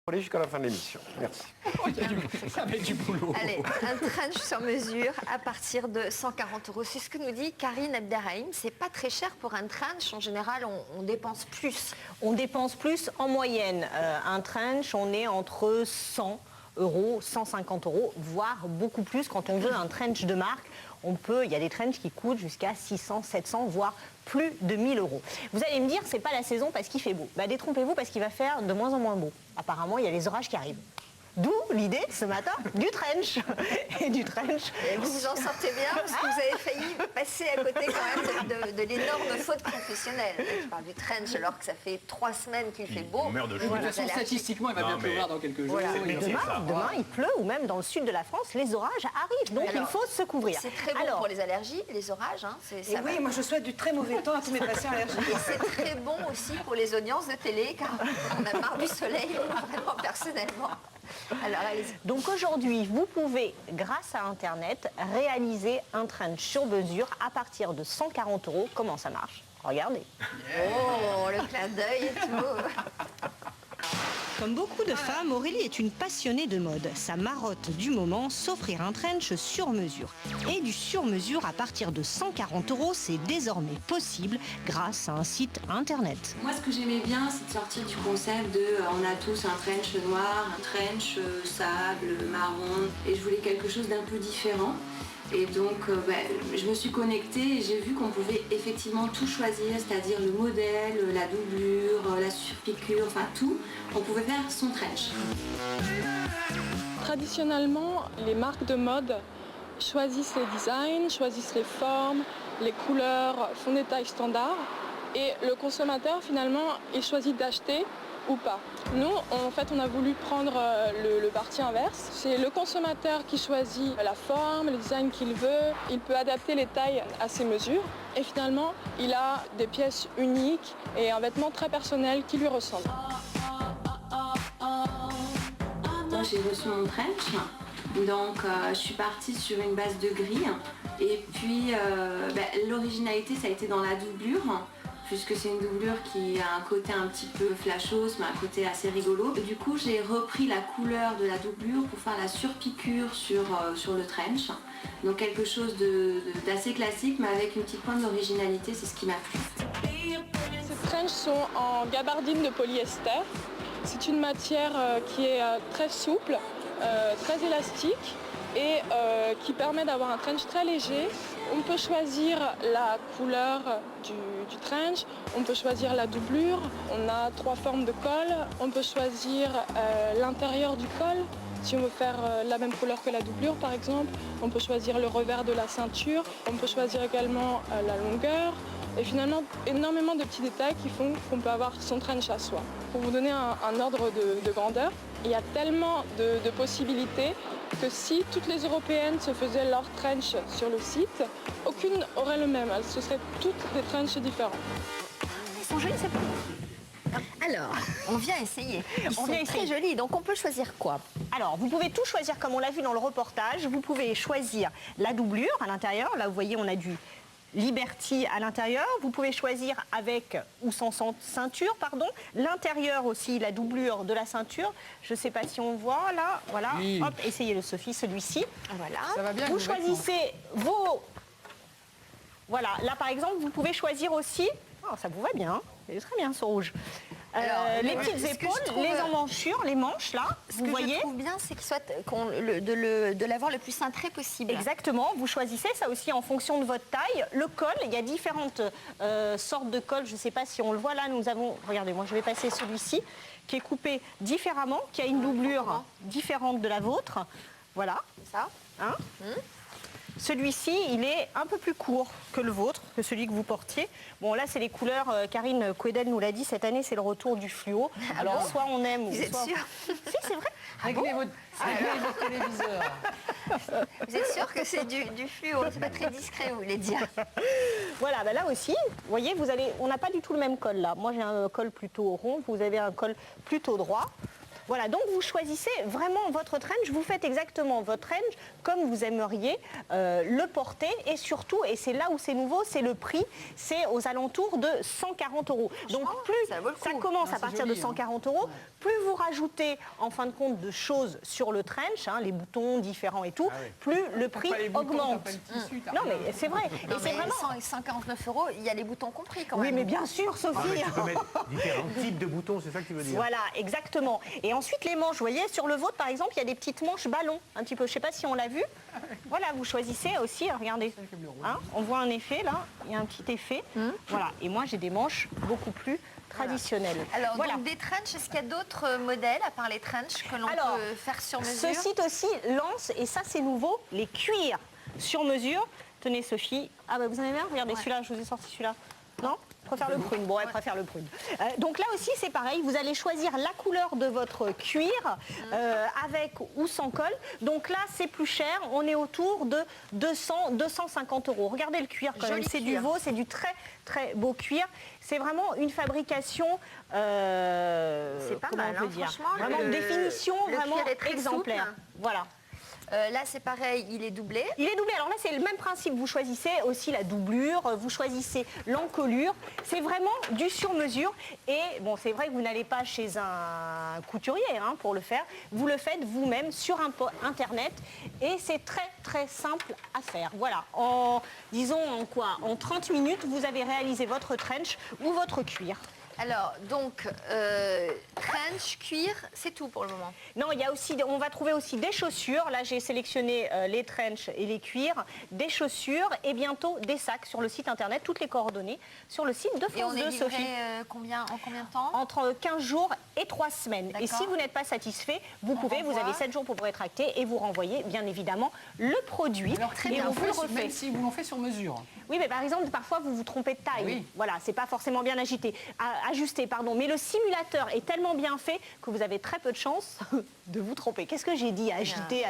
Aller jusqu'à la fin de l'émission. Merci. Ça met du boulot. Allez, un trench sur mesure à partir de 140 €. C'est ce que nous dit Karine Abderrahim. C'est pas très cher pour un trench. En général, on dépense plus. On dépense plus en moyenne. Un trench, on est entre 100 €, 150 €, voire beaucoup plus quand on veut un trench de marque. Il y a des trenchs qui coûtent jusqu'à 600, 700, voire plus de 1000 €. Vous allez me dire, c'est pas la saison parce qu'il fait beau. Détrompez-vous parce qu'il va faire de moins en moins beau. Apparemment, il y a les orages qui arrivent. D'où l'idée ce matin du trench. Et du trench. Et vous vous en sortez bien parce que vous avez failli passer à côté quand même de l'énorme faute professionnelle. Je parle du trench alors que ça fait 3 semaines qu'il fait beau. On meurt de chaud. De toute façon, statistiquement, il va bien pleuvoir dans quelques jours. Voilà. Demain, il pleut, ou même dans le sud de la France, les orages arrivent. Donc il faut se couvrir. C'est très bon pour les allergies, les orages. Hein. Oui, moi je souhaite du très mauvais temps à tous mes patients allergiques. Et c'est très bon aussi pour les audiences de télé, car on a marre du soleil, vraiment personnellement. Alors, allez-y. Donc aujourd'hui, vous pouvez, grâce à Internet, réaliser un trench sur mesure à partir de 140 €. Comment ça marche? Regardez. Oh, le clin d'œil et tout. Comme beaucoup de femmes, Aurélie est une passionnée de mode. Sa marotte du moment, s'offrir un trench sur mesure. Et du sur mesure à partir de 140 €, c'est désormais possible grâce à un site internet. Moi, ce que j'aimais bien, c'est de sortir du concept de on a tous un trench noir, un trench sable, marron, et je voulais quelque chose d'un peu différent. Et donc, je me suis connectée et j'ai vu qu'on pouvait effectivement tout choisir, c'est-à-dire le modèle, la doublure, la surpiqûre, enfin tout. On pouvait faire son trench. Traditionnellement, les marques de mode choisissent les designs, choisissent les formes, les couleurs, font des tailles standards. Et le consommateur, finalement, il choisit d'acheter ou pas. Nous, en fait, on a voulu prendre le parti inverse. C'est le consommateur qui choisit la forme, le design qu'il veut. Il peut adapter les tailles à ses mesures. Et finalement, il a des pièces uniques et un vêtement très personnel qui lui ressemble. Moi, j'ai reçu mon trench. Donc, je suis partie sur une base de gris. Et puis, l'originalité, ça a été dans la doublure, puisque c'est une doublure qui a un côté un petit peu flashos, mais un côté assez rigolo. Du coup, j'ai repris la couleur de la doublure pour faire la surpiqûre sur le trench. Donc quelque chose d'assez classique, mais avec une petite pointe d'originalité, c'est ce qui m'a plu. Ces trenchs sont en gabardine de polyester. C'est une matière qui est très souple, très élastique et qui permet d'avoir un trench très léger. On peut choisir la couleur du trench, on peut choisir la doublure, on a 3 formes de col, on peut choisir l'intérieur du col, si on veut faire la même couleur que la doublure par exemple, on peut choisir le revers de la ceinture, on peut choisir également la longueur, et finalement énormément de petits détails qui font qu'on peut avoir son trench à soi. Pour vous donner un ordre de grandeur, il y a tellement de possibilités que si toutes les Européennes se faisaient leur trench sur le site, aucune aurait le même. Ce seraient toutes des trenchs différents. Ils sont jolis, c'est pas. Alors, on vient essayer. Ils sont très jolis, donc on peut choisir quoi? Alors, vous pouvez tout choisir comme on l'a vu dans le reportage. Vous pouvez choisir la doublure à l'intérieur. Là, vous voyez, on a du Liberty à l'intérieur. Vous pouvez choisir avec ou sans ceinture, pardon. L'intérieur aussi, la doublure de la ceinture. Je ne sais pas si on voit là. Voilà. Oui. Hop, essayez-le, Sophie, celui-ci. Voilà. Ça va bien. Vous choisissez vos... Voilà. Là, par exemple, vous pouvez choisir aussi... Oh, ça vous va bien. C'est très bien, ce rouge. Alors, les petites épaules, les emmanchures, les manches, là, vous voyez. Ce que je trouve bien, c'est qu'il soit de l'avoir le plus cintré possible. Exactement, vous choisissez ça aussi en fonction de votre taille. Le col, il y a différentes sortes de cols, je ne sais pas si on le voit là, nous avons, regardez, moi je vais passer celui-ci, qui est coupé différemment, qui a une doublure différente de la vôtre. Voilà. Ça. Hein Celui-ci, il est un peu plus court que le vôtre, que celui que vous portiez. Bon, là, c'est les couleurs, Karine Quedel nous l'a dit, cette année, c'est le retour du fluo. Alors, soit on aime, ou vous êtes soit... sûr? Si, c'est vrai. Réglez votre téléviseur. Vous êtes sûr que c'est du fluo? C'est pas très discret, vous voulez dire? Voilà, là aussi, vous voyez, on n'a pas du tout le même col, là. Moi, j'ai un col plutôt rond, vous avez un col plutôt droit. Voilà, donc vous choisissez vraiment votre trench, vous faites exactement votre trench comme vous aimeriez le porter et surtout, et c'est là où c'est nouveau, c'est le prix, c'est aux alentours de 140 €. Donc plus ça commence à partir de 140 €, plus vous rajoutez en fin de compte de choses sur le trench, hein, les boutons différents et tout, plus le prix augmente. Non mais c'est vrai. Non, Et c'est mais vraiment... 149 €, il y a les boutons compris quand même. Oui mais bien sûr Sophie. Ah, mais tu peux mettre différents types de boutons, c'est ça que tu veux dire? Voilà, exactement. Et ensuite les manches, vous voyez, sur le vôtre par exemple, il y a des petites manches ballons, un petit peu, je ne sais pas si on l'a vu. Voilà, vous choisissez aussi, regardez, hein, on voit un effet là, il y a un petit effet. Voilà, et moi j'ai des manches beaucoup plus traditionnelles. Alors, voilà. donc des trenches, est-ce qu'il y a d'autres modèles à part les trenches que l'on peut faire sur mesure? Ce site aussi lance, et ça c'est nouveau, les cuirs sur mesure. Tenez Sophie, ah bah vous en avez un, regardez celui-là, je vous ai sorti celui-là. Non? Je préfère le prune, bon elle préfère le prune. Donc là aussi c'est pareil, vous allez choisir la couleur de votre cuir avec ou sans colle. Donc là c'est plus cher, on est autour de 200-250 €. Regardez le cuir quand même, c'est du veau, c'est du très très beau cuir. C'est vraiment une fabrication, c'est pas mal, franchement. Vraiment définition vraiment cuir est très exemplaire. souple. Voilà. Là c'est pareil, il est doublé. Il est doublé, alors là c'est le même principe, vous choisissez aussi la doublure, vous choisissez l'encolure, c'est vraiment du sur-mesure et bon c'est vrai que vous n'allez pas chez un couturier hein, pour le faire, vous le faites vous-même sur internet et c'est très très simple à faire. Voilà, disons en 30 minutes vous avez réalisé votre trench ou votre cuir. Alors, donc, trench, cuir, c'est tout pour le moment. Non, il y a aussi, on va trouver aussi des chaussures. Là, j'ai sélectionné les trench et les cuirs, des chaussures et bientôt des sacs sur le site internet. Toutes les coordonnées sur le site de France 2, Et on est livré Sophie. en combien de temps? Entre 15 jours et 3 semaines. Et si vous n'êtes pas satisfait, vous avez 7 jours pour vous rétracter et vous renvoyer, bien évidemment, le produit. Alors, très et bien, on vous le refait. même si vous l'en faites sur mesure. Oui, mais par exemple, parfois, vous vous trompez de taille. Oui. Voilà, c'est pas forcément bien ajusté, pardon. Mais le simulateur est tellement bien fait que vous avez très peu de chances de vous tromper. Qu'est-ce que j'ai dit? Ajuster.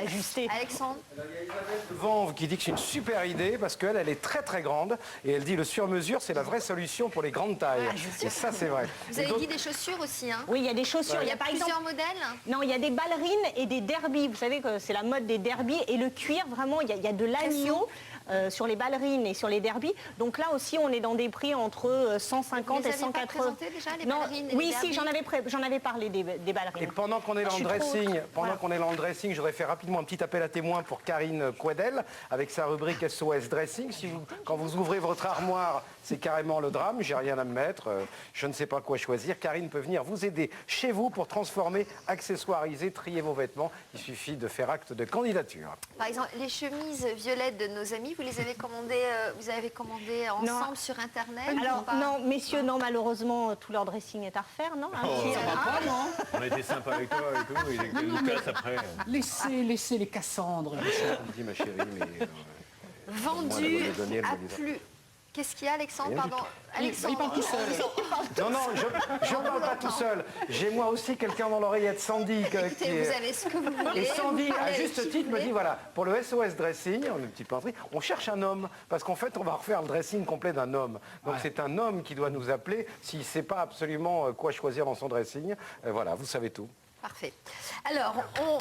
Alexandre? Vanve qui dit que c'est une super idée parce qu'elle, elle est très très grande et elle dit le sur-mesure, c'est la vraie solution pour les grandes tailles. Et ça, c'est vrai. Vous avez dit des chaussures aussi, hein? Oui, il y a des chaussures. Il y a par plusieurs exemple, modèles? non, il y a des ballerines et des derbies. Vous savez que c'est la mode des derbies. Et le cuir, vraiment, il y a de l'agneau sur les ballerines et sur les derbies. Donc là aussi, on est dans des prix entre 150 et 180. Vous les avez déjà, les ballerines et oui, les si, derbies? j'en avais parlé des ballerines. Et pendant qu'on est dans le dressing, je voudrais faire rapidement un petit appel à témoins pour Karine Quedel avec sa rubrique SOS Dressing. Quand vous ouvrez votre armoire, c'est carrément le drame, j'ai rien à me mettre, je ne sais pas quoi choisir. Karine peut venir vous aider chez vous pour transformer, accessoiriser, trier vos vêtements. Il suffit de faire acte de candidature. Par exemple, les chemises violettes de nos amis, vous les avez commandées, ensemble sur Internet? Alors, non, messieurs, non, malheureusement, tout leur dressing est à refaire, non? Ça va pas, non? On a été sympa avec toi et tout, il nous casse après. Laissez les Cassandres. Je dis ma chérie, mais... Vendu à plus... Qu'est-ce qu'il y a, Alexandre? Pardon. Il parle tout seul. Non, je ne parle pas tout seul. J'ai moi aussi quelqu'un dans l'oreillette, Sandy. Écoutez, vous avez ce que vous voulez. Et Sandy, vous à parlez juste avec qui titre, vous me dit, voulez. voilà, pour le SOS Dressing, on a une petite peinture, on cherche un homme. Parce qu'en fait, on va refaire le dressing complet d'un homme. Donc c'est un homme qui doit nous appeler s'il ne sait pas absolument quoi choisir dans son dressing. Voilà, vous savez tout. Parfait. Alors, on